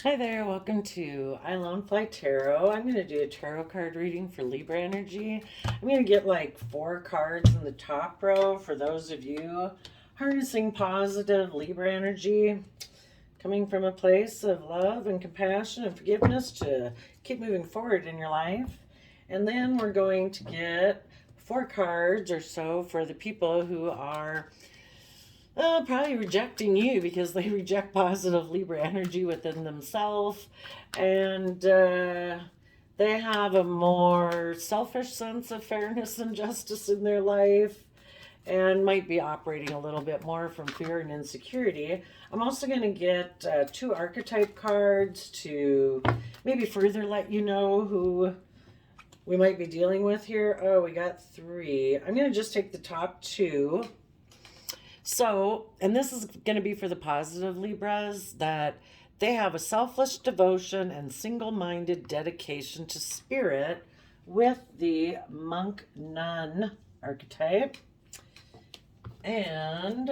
Hi there, welcome to I Lone Fly Tarot. I'm going to do a tarot card reading for Libra energy. I'm going to get like 4 cards in the top row for those of you harnessing positive Libra energy, coming from a place of love and compassion and forgiveness to keep moving forward in your life. And then we're going to get 4 cards or so for the people who are probably rejecting you because they reject positive Libra energy within themselves, and they have a more selfish sense of fairness and justice in their life, and might be operating a little bit more from fear and insecurity. I'm also going to get 2 archetype cards to maybe further let you know who we might be dealing with here. Oh, we got 3. I'm going to just take the top 2. So, and this is going to be for the positive Libras, that they have a selfless devotion and single minded dedication to spirit with the monk nun archetype. And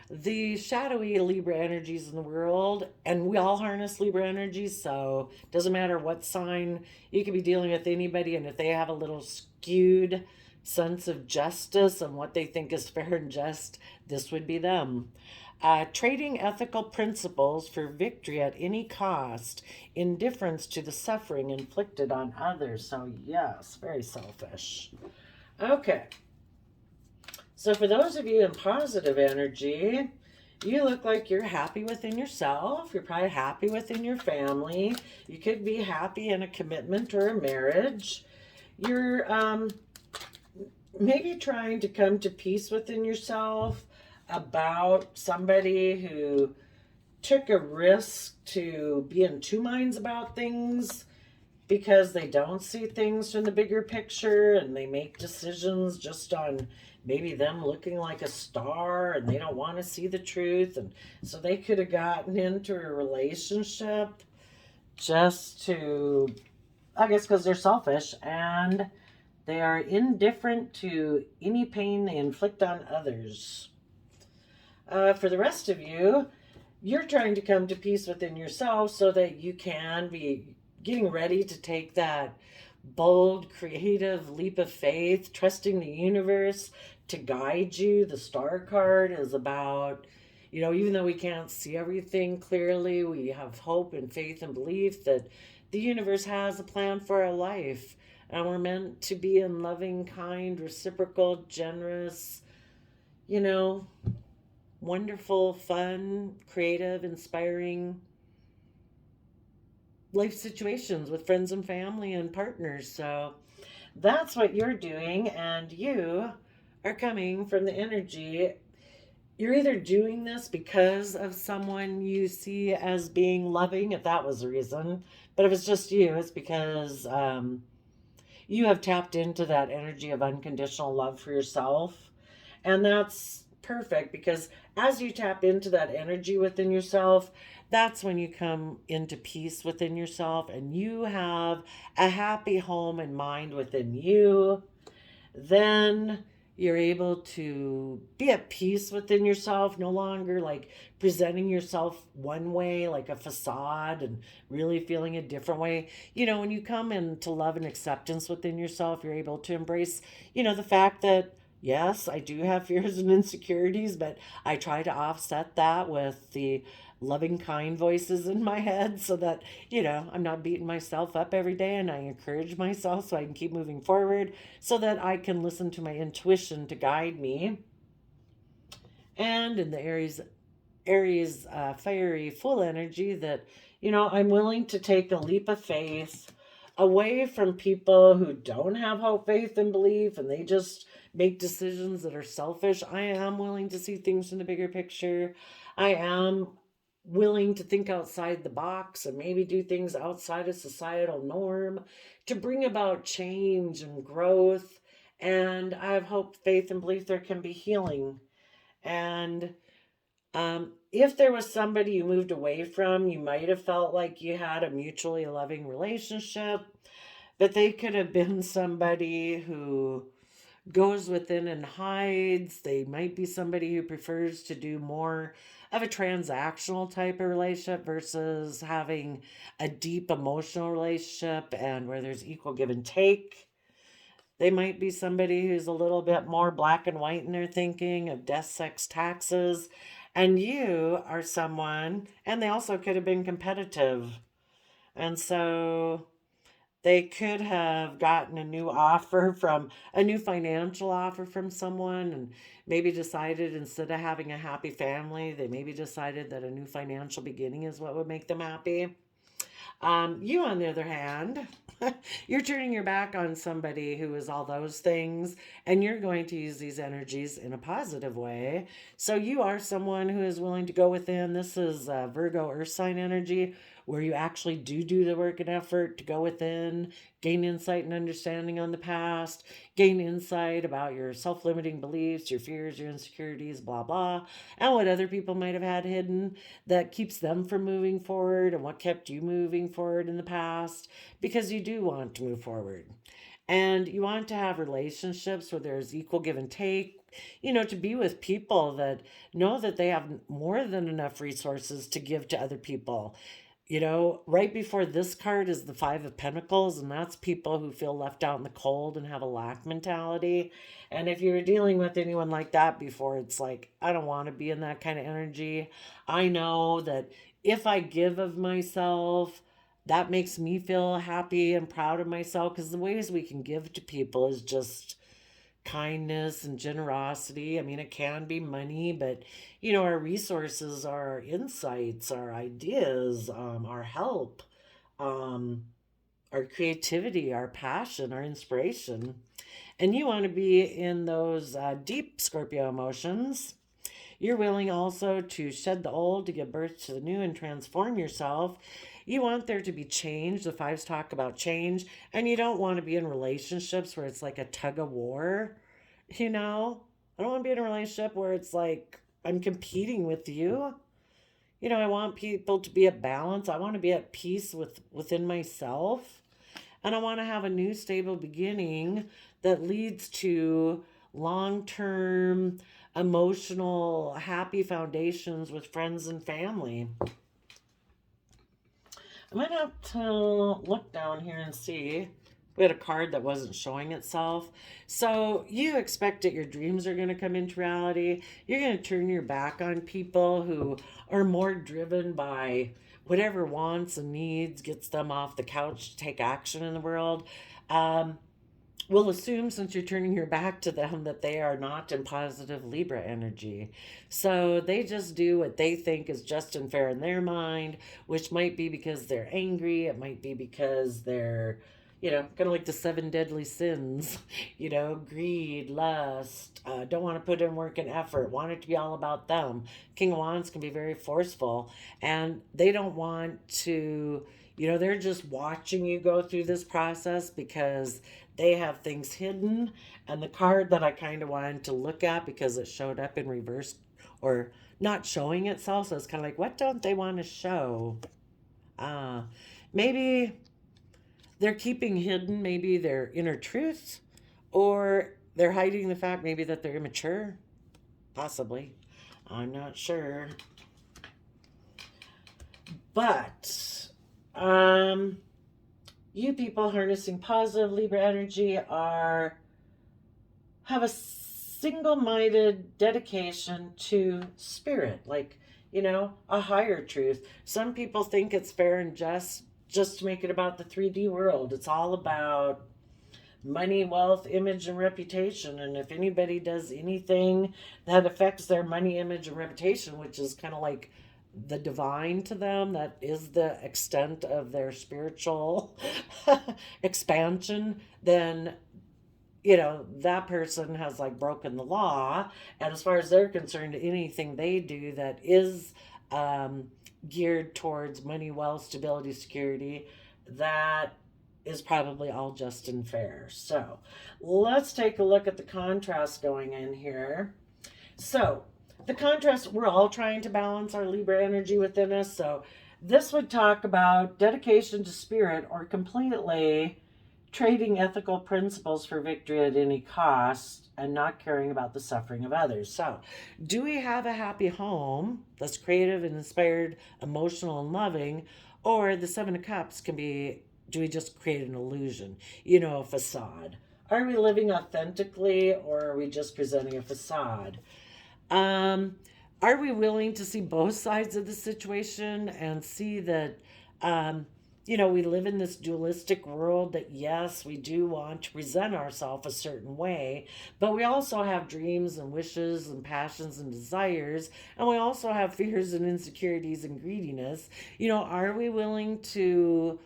the shadowy Libra energies in the world, and we all harness Libra energies, so it doesn't matter what sign, you could be dealing with anybody, and if they have a little skewed sense of justice and what they think is fair and just, this would be them. Trading ethical principles for victory at any cost, indifference to the suffering inflicted on others. So, yes, very selfish. Okay, so for those of you in positive energy, you look like you're happy within yourself. You're probably happy within your family. You could be happy in a commitment or a marriage. You're maybe trying to come to peace within yourself about somebody who took a risk to be in 2 minds about things because they don't see things from the bigger picture, and they make decisions just on maybe them looking like a star, and they don't want to see the truth. And so they could have gotten into a relationship just to, I guess, because they're selfish, and they are indifferent to any pain they inflict on others. For the rest of you, you're trying to come to peace within yourself so that you can be getting ready to take that bold, creative leap of faith, trusting the universe to guide you. The star card is about, even though we can't see everything clearly, we have hope and faith and belief that the universe has a plan for our life. And we're meant to be in loving, kind, reciprocal, generous, you know, wonderful, fun, creative, inspiring life situations with friends and family and partners. So that's what you're doing, and you are coming from the energy. You're either doing this because of someone you see as being loving, if that was the reason, but if it's just you, it's because you have tapped into that energy of unconditional love for yourself. And that's perfect because as you tap into that energy within yourself, that's when you come into peace within yourself and you have a happy home and mind within you. Then you're able to be at peace within yourself, no longer like presenting yourself one way, like a facade, and really feeling a different way. When you come into love and acceptance within yourself, you're able to embrace, the fact that, yes, I do have fears and insecurities, but I try to offset that with the loving, kind voices in my head so that, I'm not beating myself up every day, and I encourage myself so I can keep moving forward so that I can listen to my intuition to guide me. And in the Aries fiery full energy, that, I'm willing to take a leap of faith away from people who don't have hope, faith, and belief, and they just make decisions that are selfish. I am willing to see things in the bigger picture. I am willing to think outside the box and maybe do things outside of societal norm to bring about change and growth. And I have hope, faith, and belief there can be healing. And if there was somebody you moved away from, you might have felt like you had a mutually loving relationship, but they could have been somebody who goes within and hides. They might be somebody who prefers to do more of a transactional type of relationship versus having a deep emotional relationship and where there's equal give and take. They might be somebody who's a little bit more black and white in their thinking of death, sex, taxes. And you are someone, and they also could have been competitive. And so they could have gotten a new offer from a new financial offer from someone and maybe decided instead of having a happy family, they maybe decided that a new financial beginning is what would make them happy. You, on the other hand, you're turning your back on somebody who is all those things, and you're going to use these energies in a positive way. So you are someone who is willing to go within. This is Virgo Earth sign energy, where you actually do the work and effort to go within, gain insight and understanding on the past, gain insight about your self-limiting beliefs, your fears, your insecurities, blah, blah, and what other people might have had hidden that keeps them from moving forward and what kept you moving forward in the past, because you do want to move forward. And you want to have relationships where there's equal give and take, to be with people that know that they have more than enough resources to give to other people. Right before this card is the Five of Pentacles, and that's people who feel left out in the cold and have a lack mentality. And if you were dealing with anyone like that before, it's like, I don't want to be in that kind of energy. I know that if I give of myself, that makes me feel happy and proud of myself, because the ways we can give to people is just kindness and generosity. I mean, it can be money, but our resources, our insights, our ideas, our help, um, our creativity, our passion, our inspiration. And you want to be in those deep Scorpio emotions. You're willing also to shed the old to give birth to the new and transform yourself. You want there to be change. The fives talk about change. And you don't want to be in relationships where it's like a tug of war. I don't want to be in a relationship where it's like I'm competing with you. I want people to be at balance. I want to be at peace within myself. And I want to have a new stable beginning that leads to long-term emotional happy foundations with friends and family. I might have to look down here and see. We had a card that wasn't showing itself. So you expect that your dreams are going to come into reality. You're going to turn your back on people who are more driven by whatever wants and needs gets them off the couch to take action in the world. We'll assume, since you're turning your back to them, that they are not in positive Libra energy. So they just do what they think is just and fair in their mind, which might be because they're angry. It might be because they're, kind of like the seven deadly sins, greed, lust, don't want to put in work and effort, want it to be all about them. King of Wands can be very forceful, and they don't want to, they're just watching you go through this process because they have things hidden. And the card that I kind of wanted to look at, because it showed up in reverse or not showing itself, so it's kind of like, what don't they want to show? Maybe they're keeping hidden maybe their inner truth, or they're hiding the fact maybe that they're immature. Possibly. I'm not sure. But you people harnessing positive Libra energy have a single-minded dedication to spirit, like, a higher truth. Some people think it's fair and just to make it about the 3D world. It's all about money, wealth, image, and reputation. And if anybody does anything that affects their money, image, and reputation, which is kind of like the divine to them, that is the extent of their spiritual expansion, then that person has like broken the law. And as far as they're concerned, anything they do that is geared towards money, wealth, stability, security, that is probably all just and fair. So let's take a look at the contrast going in here. So the contrast, we're all trying to balance our Libra energy within us. So this would talk about dedication to spirit, or completely trading ethical principles for victory at any cost, and not caring about the suffering of others. So, do we have a happy home that's creative and inspired, emotional and loving? Or the Seven of Cups can be, do we just create an illusion, a facade? Are we living authentically, or are we just presenting a facade? Um, are we willing to see both sides of the situation and see that, we live in this dualistic world that, yes, we do want to present ourselves a certain way, but we also have dreams and wishes and passions and desires, and we also have fears and insecurities and greediness. Are we willing to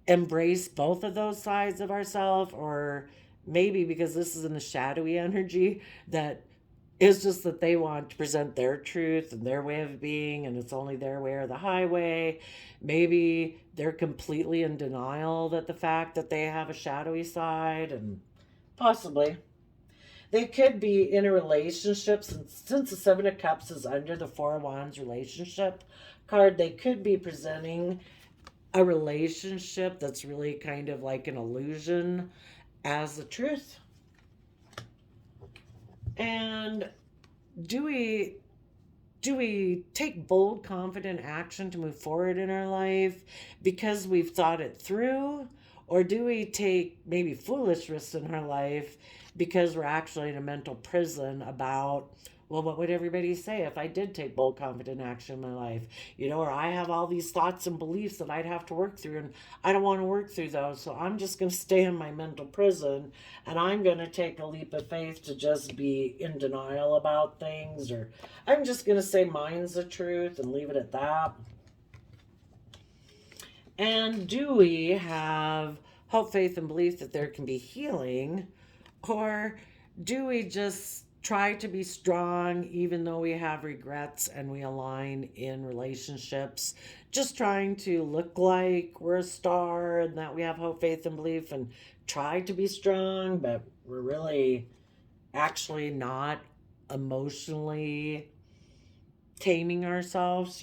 embrace both of those sides of ourselves, or maybe because this is in the shadowy energy, that it's just that they want to present their truth and their way of being, and it's only their way or the highway. Maybe they're completely in denial that the fact that they have a shadowy side, and possibly they could be in a relationship. Since the Seven of Cups is under the Four of Wands relationship card, they could be presenting a relationship that's really kind of like an illusion as the truth. And do we take bold, confident action to move forward in our life because we've thought it through? Or do we take maybe foolish risks in our life because we're actually in a mental prison about, well, what would everybody say if I did take bold, confident action in my life? Or I have all these thoughts and beliefs that I'd have to work through, and I don't want to work through those, so I'm just going to stay in my mental prison, and I'm going to take a leap of faith to just be in denial about things, or I'm just going to say mine's the truth and leave it at that. And do we have hope, faith, and belief that there can be healing? Or do we just try to be strong even though we have regrets and we align in relationships, just trying to look like we're a star and that we have hope, faith, and belief, and try to be strong, but we're really actually not emotionally taming ourselves?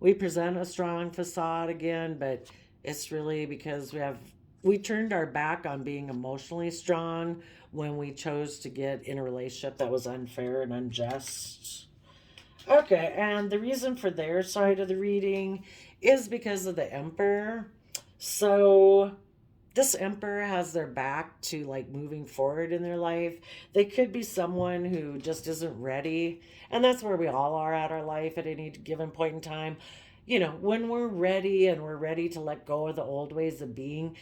We present a strong facade again, but it's really because we turned our back on being emotionally strong when we chose to get in a relationship that was unfair and unjust. Okay, and the reason for their side of the reading is because of the Emperor. So this Emperor has their back to like moving forward in their life. They could be someone who just isn't ready, and that's where we all are at our life at any given point in time. When we're ready and we're ready to let go of the old ways of being,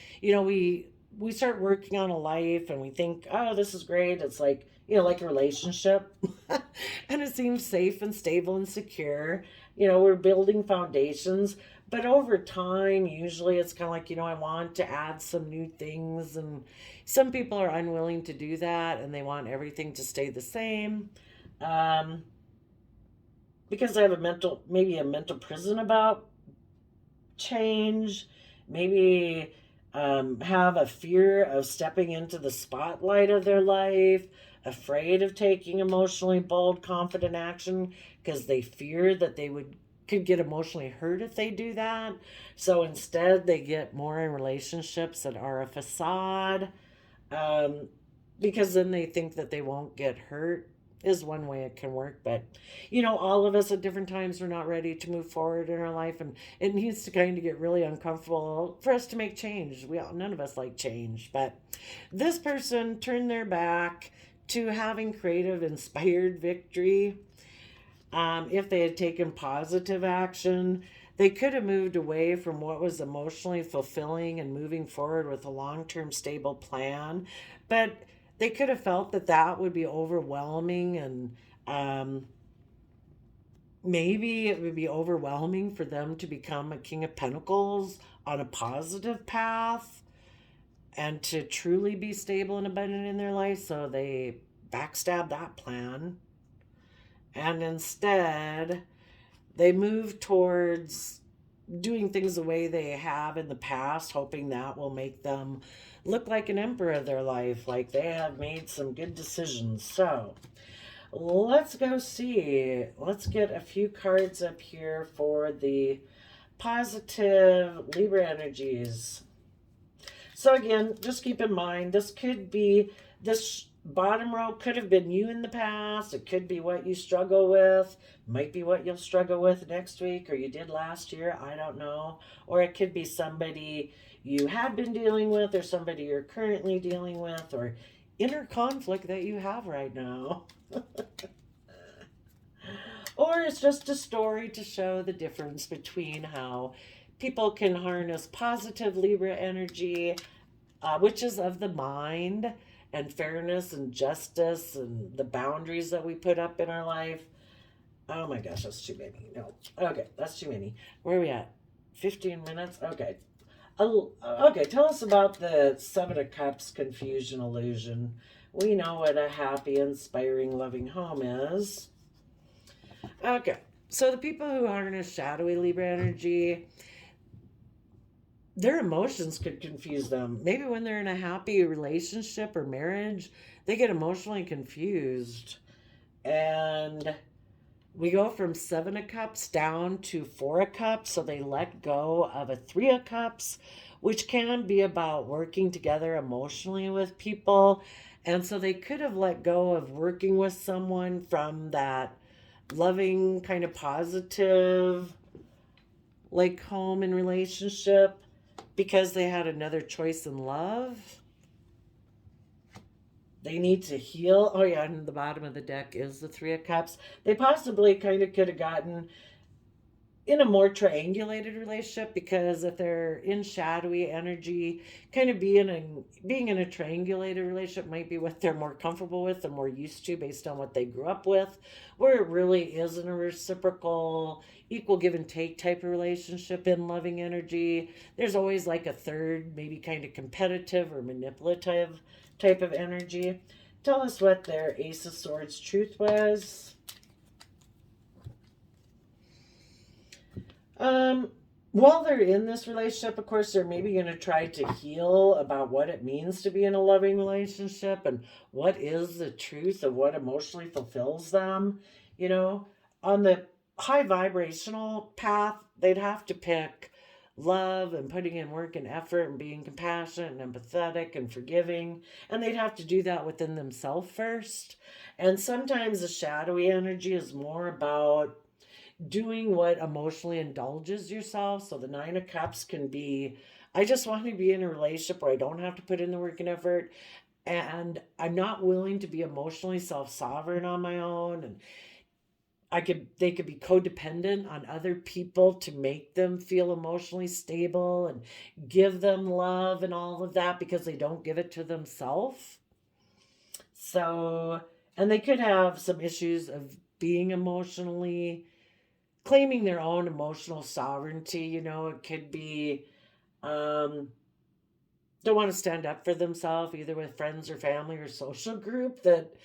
we start working on a life and we think, oh, this is great. It's like, like a relationship. And it seems safe and stable and secure. We're building foundations. But over time, usually it's kind of like, I want to add some new things. And some people are unwilling to do that and they want everything to stay the same. Because they have maybe a mental prison about change. Maybe have a fear of stepping into the spotlight of their life, afraid of taking emotionally bold, confident action because they fear that could get emotionally hurt if they do that. So instead, they get more in relationships that are a facade, because then they think that they won't get hurt. Is one way it can work. But all of us at different times are not ready to move forward in our life, and it needs to kind of get really uncomfortable for us to make change. None of us like change, but this person turned their back to having creative, inspired victory. If they had taken positive action, they could have moved away from what was emotionally fulfilling and moving forward with a long-term stable plan. But they could have felt that would be overwhelming, and maybe it would be overwhelming for them to become a King of Pentacles on a positive path and to truly be stable and abundant in their life. So they backstabbed that plan. And instead, they move towards doing things the way they have in the past, hoping that will make them look like an emperor of their life, like they have made some good decisions. So let's go see. Let's get a few cards up here for the positive Libra energies. So again, just keep in mind, this bottom row could have been you in the past. It could be what you struggle with. Might be what you'll struggle with next week or you did last year. I don't know. Or it could be somebody you had been dealing with or somebody you're currently dealing with or inner conflict that you have right now. Or it's just a story to show the difference between how people can harness positive Libra energy, which is of the mind, and fairness and justice and the boundaries that we put up in our life. Oh my gosh, that's too many. No. Okay, that's too many. Where are we at? 15 minutes? Okay. Okay, tell us about the Seven of Cups confusion illusion. We know what a happy, inspiring, loving home is. Okay, so the people who harness shadowy Libra energy, their emotions could confuse them. Maybe when they're in a happy relationship or marriage, they get emotionally confused. And we go from Seven of Cups down to Four of Cups, so they let go of a Three of Cups, which can be about working together emotionally with people. And so they could have let go of working with someone from that loving, kind of positive, like home and relationship because they had another choice in love. They need to heal. Oh, yeah, and the bottom of the deck is the Three of Cups. They possibly kind of could have gotten in a more triangulated relationship because if they're in shadowy energy, kind of being in a triangulated relationship might be what they're more comfortable with and more used to based on what they grew up with, where it really isn't a reciprocal, equal give and take type of relationship in loving energy. There's always like a third, maybe kind of competitive or manipulative type of energy. Tell us what their Ace of Swords truth was. While they're in this relationship, of course, they're maybe going to try to heal about what it means to be in a loving relationship and what is the truth of what emotionally fulfills them. You know, on the high vibrational path, they'd have to pick love and putting in work and effort and being compassionate and empathetic and forgiving. And they'd have to do that within themselves first. And sometimes the shadowy energy is more about doing what emotionally indulges yourself. So the Nine of Cups can be, I just want to be in a relationship where I don't have to put in the work and effort, and I'm not willing to be emotionally self-sovereign on my own, and they could be codependent on other people to make them feel emotionally stable and give them love and all of that because they don't give it to themselves. So, and they could have some issues of being emotionally claiming their own emotional sovereignty. You know, it could be don't want to stand up for themselves either with friends or family or social group, that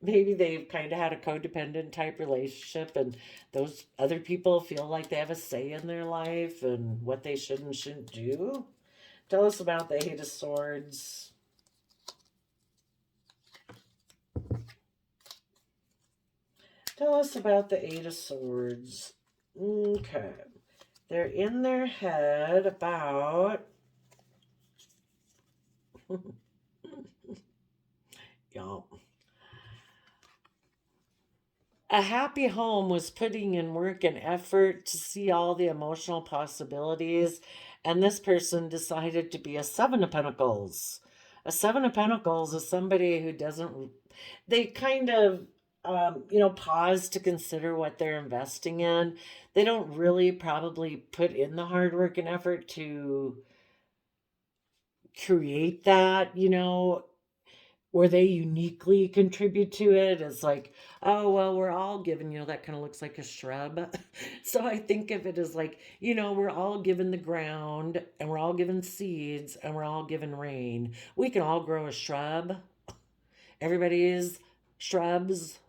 maybe they've kind of had a codependent type relationship and those other people feel like they have a say in their life and what they should and shouldn't do. Tell us about the Eight of Swords. Tell us about the Eight of Swords. Okay. They're in their head about y'all. A happy home was putting in work and effort to see all the emotional possibilities, and this person decided to be a Seven of Pentacles. A Seven of Pentacles is somebody who doesn't, they kind of, pause to consider what they're investing in. They don't really probably put in the hard work and effort to create that, where they uniquely contribute to it. It's like, oh, well, we're all given, that kind of looks like a shrub. So I think of it as like, we're all given the ground and we're all given seeds and we're all given rain. We can all grow a shrub. Everybody is shrubs,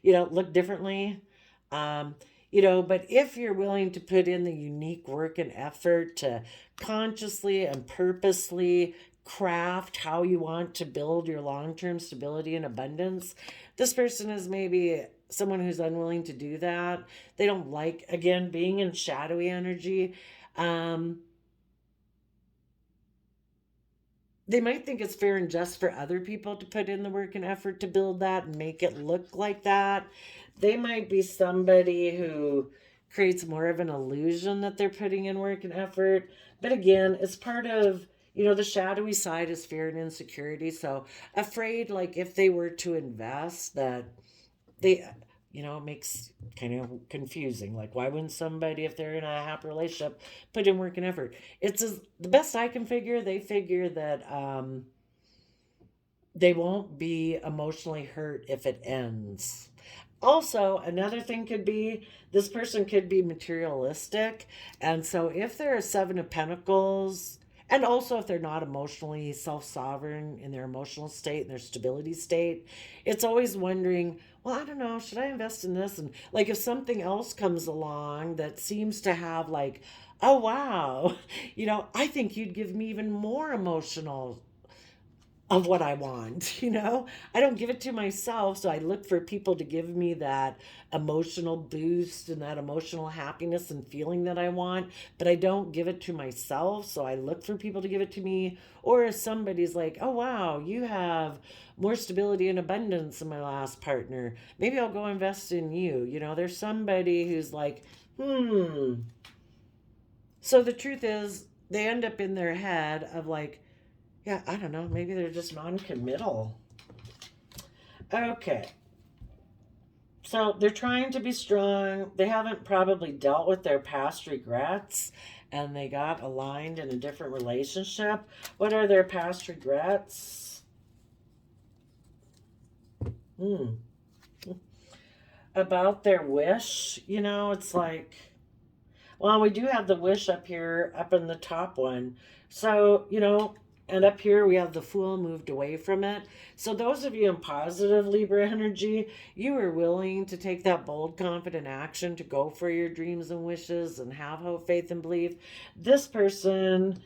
look differently. But if you're willing to put in the unique work and effort to consciously and purposely craft how you want to build your long-term stability and abundance, this person is maybe someone who's unwilling to do that. They don't like, again, being in shadowy energy. they might think it's fair and just for other people to put in the work and effort to build that and make it look like that. They might be somebody who creates more of an illusion that they're putting in work and effort. But again, it's part of, the shadowy side is fear and insecurity. So afraid, like if they were to invest, that they, it makes kind of confusing. Like, why wouldn't somebody, if they're in a happy relationship, put in work and effort? The best I can figure, they figure that they won't be emotionally hurt if it ends. Also, another thing could be this person could be materialistic. And so, if they're a Seven of Pentacles, and also if they're not emotionally self sovereign in their emotional state and their stability state, it's always wondering, well, I don't know, should I invest in this? And like if something else comes along that seems to have, like, oh, wow, I think you'd give me even more emotional of what I want, I don't give it to myself, so I look for people to give me that emotional boost and that emotional happiness and feeling that I want, but I don't give it to myself, so I look for people to give it to me. Or if somebody's like, "Oh wow, you have more stability and abundance than my last partner. Maybe I'll go invest in you." There's somebody who's like, "Hmm." So the truth is, they end up in their head of like, yeah, I don't know. Maybe they're just non-committal. Okay. So they're trying to be strong. They haven't probably dealt with their past regrets and they got aligned in a different relationship. What are their past regrets? About their wish, it's like, well, we do have the wish up here, up in the top one. So, and up here we have the Fool moved away from it. So those of you in positive Libra energy, you are willing to take that bold, confident action to go for your dreams and wishes and have hope, faith, and belief. This person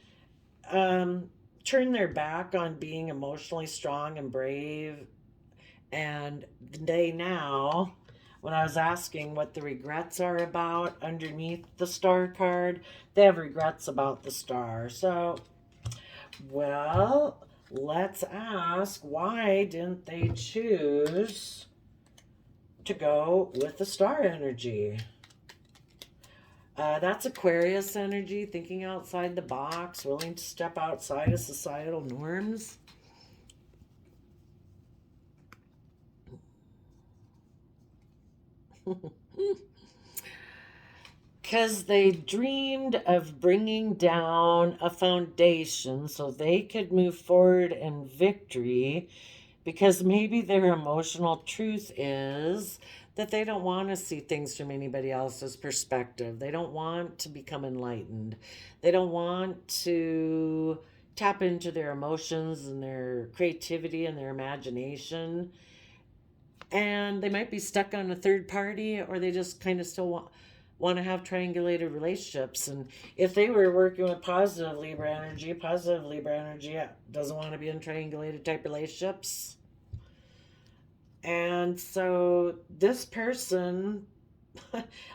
turned their back on being emotionally strong and brave, and they now, when I was asking what the regrets are about underneath the star card, they have regrets about the star. So, well, let's ask, why didn't they choose to go with the star energy? That's Aquarius energy, thinking outside the box, willing to step outside of societal norms. Because they dreamed of bringing down a foundation so they could move forward in victory, because maybe their emotional truth is that they don't want to see things from anybody else's perspective. They don't want to become enlightened. They don't want to tap into their emotions and their creativity and their imagination. And they might be stuck on a third party, or they just kind of still want to have triangulated relationships. And if they were working with positive Libra energy doesn't want to be in triangulated type relationships. And so this person,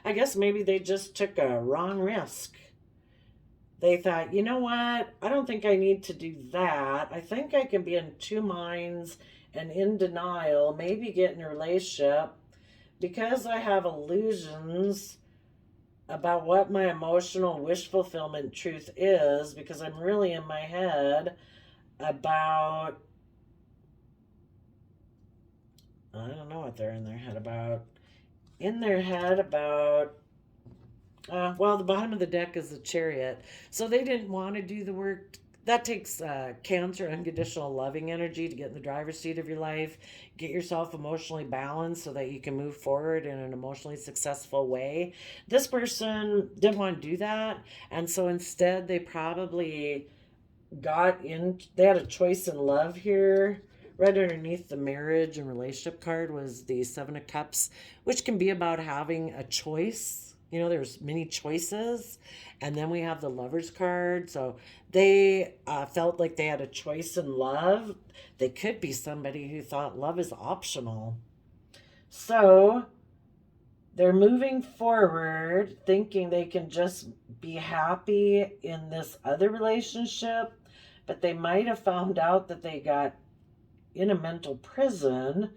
I guess maybe they just took a wrong risk. They thought, you know what? I don't think I need to do that. I think I can be in two minds and in denial, maybe get in a relationship because I have illusions about what my emotional wish fulfillment truth is, because I'm really in my head about, I don't know what they're in their head about. Well, the bottom of the deck is the Chariot. So they didn't want to do the work. That takes Cancer, unconditional loving energy, to get in the driver's seat of your life, get yourself emotionally balanced so that you can move forward in an emotionally successful way. This person didn't want to do that. And so instead, they probably they had a choice in love here. Right underneath the marriage and relationship card was the Seven of Cups, which can be about having a choice. There's many choices. And then we have the Lover's card. So they felt like they had a choice in love. They could be somebody who thought love is optional. So they're moving forward thinking they can just be happy in this other relationship, but they might have found out that they got in a mental prison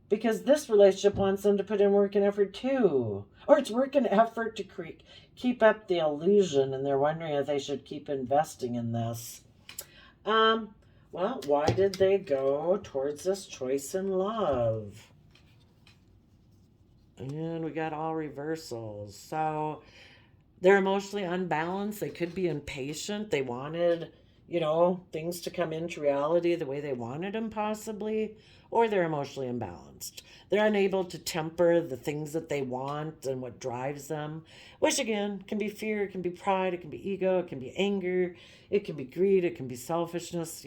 because this relationship wants them to put in work and effort too. Or it's work and effort to keep up the illusion, and they're wondering if they should keep investing in this. Well, why did they go towards this choice in love? And we got all reversals. So they're emotionally unbalanced. They could be impatient. They wanted, things to come into reality the way they wanted them, possibly. Or they're emotionally imbalanced. They're unable to temper the things that they want and what drives them, which again can be fear, it can be pride, it can be ego, it can be anger, it can be greed, it can be selfishness,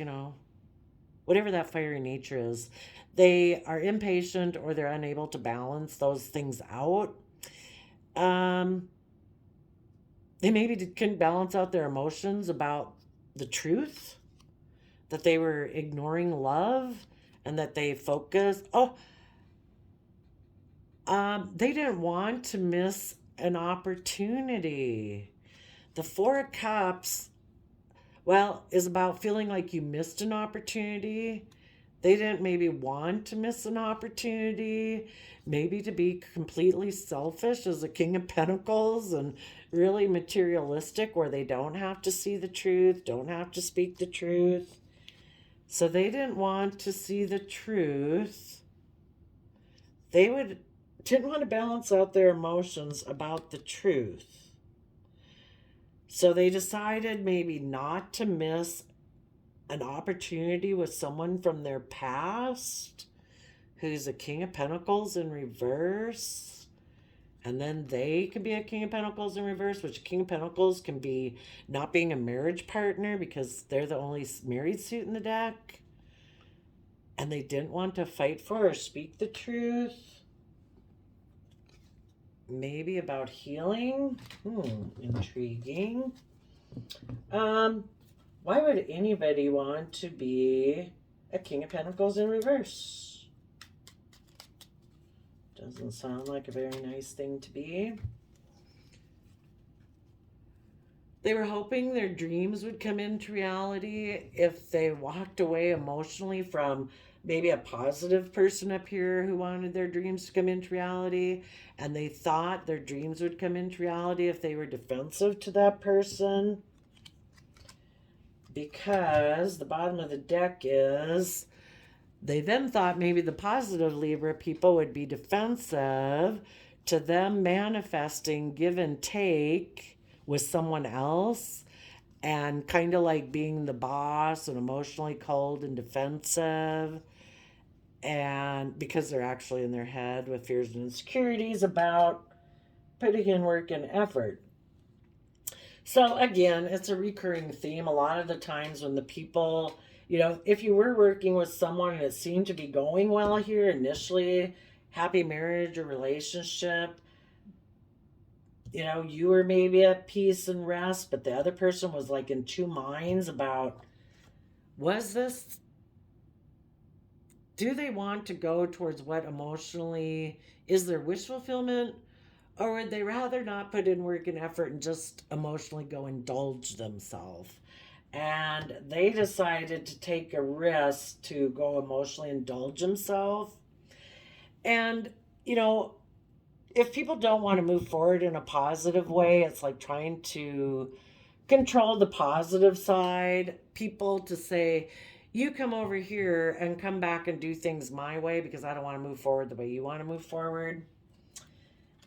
whatever that fiery nature is. They are impatient or they're unable to balance those things out. They maybe couldn't balance out their emotions about the truth, that they were ignoring love, and that they focused. They didn't want to miss an opportunity. The Four of Cups, is about feeling like you missed an opportunity. They didn't maybe want to miss an opportunity, maybe to be completely selfish as a King of Pentacles and really materialistic, where they don't have to see the truth, don't have to speak the truth. So they didn't want to see the truth. They didn't want to balance out their emotions about the truth. So they decided maybe not to miss an opportunity with someone from their past who's a King of Pentacles in reverse. And then they can be a King of Pentacles in reverse, which King of Pentacles can be not being a marriage partner because they're the only married suit in the deck. And they didn't want to fight for or speak the truth. Maybe about healing. Intriguing. Why would anybody want to be a King of Pentacles in reverse? Doesn't sound like a very nice thing to be. They were hoping their dreams would come into reality if they walked away emotionally from maybe a positive person up here who wanted their dreams to come into reality, and they thought their dreams would come into reality if they were defensive to that person. Because the bottom of the deck is, they then thought maybe the positive Libra people would be defensive to them manifesting give and take with someone else, and kind of like being the boss and emotionally cold and defensive. And because they're actually in their head with fears and insecurities about putting in work and effort. So again, it's a recurring theme. A lot of the times when the people, if you were working with someone and it seemed to be going well here initially, happy marriage or relationship, you were maybe at peace and rest, but the other person was like in two minds about, do they want to go towards what emotionally is their wish fulfillment? Or would they rather not put in work and effort and just emotionally go indulge themselves? And they decided to take a risk to go emotionally indulge themselves. And, if people don't want to move forward in a positive way, it's like trying to control the positive side. People to say, you come over here and come back and do things my way because I don't want to move forward the way you want to move forward.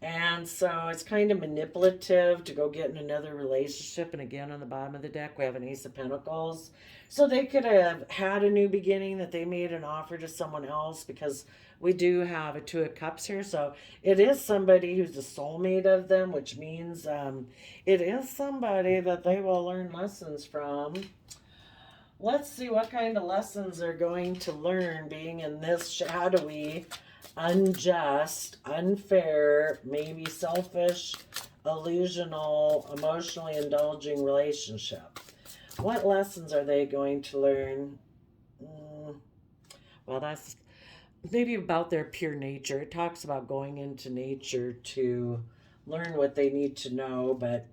And so it's kind of manipulative to go get in another relationship. And again, on the bottom of the deck, we have an Ace of Pentacles. So they could have had a new beginning, that they made an offer to someone else, because we do have a Two of Cups here. So it is somebody who's a soulmate of them, which means it is somebody that they will learn lessons from. Let's see what kind of lessons they're going to learn being in this shadowy, unjust, unfair, maybe selfish, illusional, emotionally indulging relationship. What lessons are they going to learn? Well, that's maybe about their pure nature. It talks about going into nature to learn what they need to know, but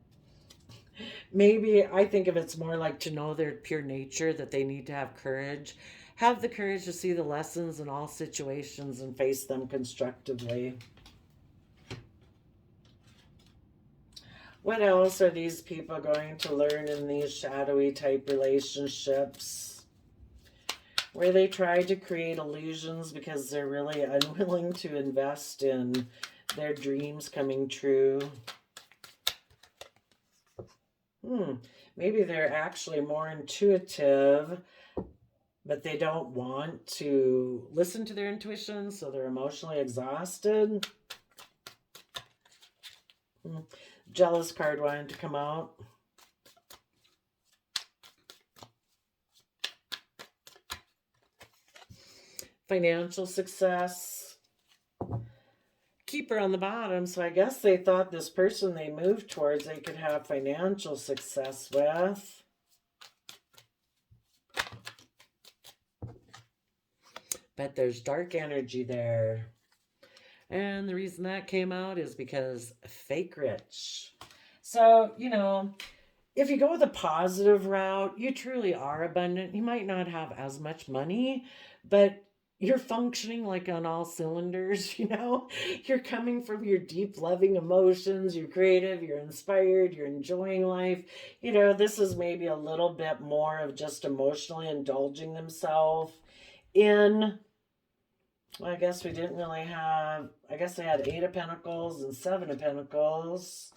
Maybe I think of it's more like to know their pure nature, that they need to have courage. Have the courage to see the lessons in all situations and face them constructively. What else are these people going to learn in these shadowy type relationships? Where they try to create illusions because they're really unwilling to invest in their dreams coming true. Maybe they're actually more intuitive, but they don't want to listen to their intuition, so they're emotionally exhausted. Jealous card wanted to come out. Financial success. Keeper on the bottom, so I guess they thought this person they moved towards they could have financial success with. But there's dark energy there. And the reason that came out is because fake rich. So, if you go the positive route, you truly are abundant. You might not have as much money, but you're functioning like on all cylinders, You're coming from your deep, loving emotions. You're creative, you're inspired, you're enjoying life. This is maybe a little bit more of just emotionally indulging themselves in. Well, I guess we didn't really have, I guess they had 8 of Pentacles and 7 of Pentacles.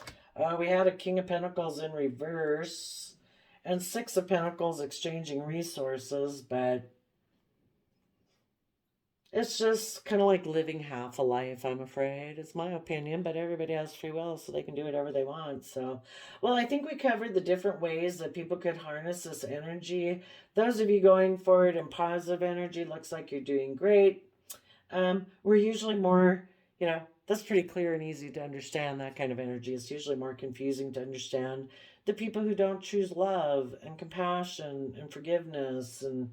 We had a King of Pentacles in reverse and 6 of Pentacles exchanging resources, but it's just kind of like living half a life, I'm afraid. It's my opinion, but everybody has free will, so they can do whatever they want. So, well, I think we covered the different ways that people could harness this energy. Those of you going forward in positive energy, looks like you're doing great. We're usually more, that's pretty clear and easy to understand, that kind of energy. It's usually more confusing to understand the people who don't choose love and compassion and forgiveness and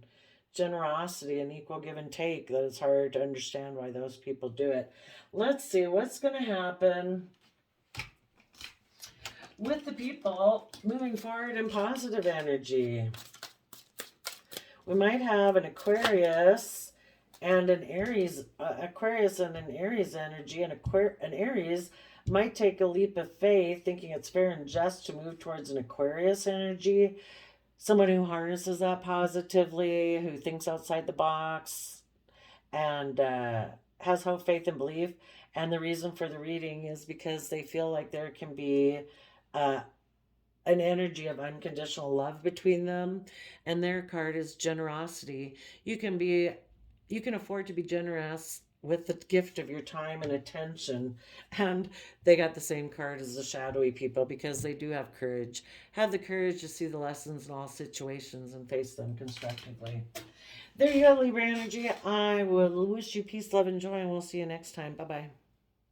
generosity and equal give and take, that it's hard to understand why those people do it. Let's see what's going to happen with the people moving forward in positive energy. We might have an Aquarius and an Aries, Aquarius and an Aries energy, and an Aries might take a leap of faith, thinking it's fair and just to move towards an Aquarius energy. Someone who harnesses that positively, who thinks outside the box, and has hope, faith, and belief. And the reason for the reading is because they feel like there can be an energy of unconditional love between them. And their card is generosity. You can afford to be generous with the gift of your time and attention. And they got the same card as the shadowy people because they do have courage. Have the courage to see the lessons in all situations and face them constructively. There you go, Libra energy. I will wish you peace, love, and joy, and we'll see you next time. Bye-bye.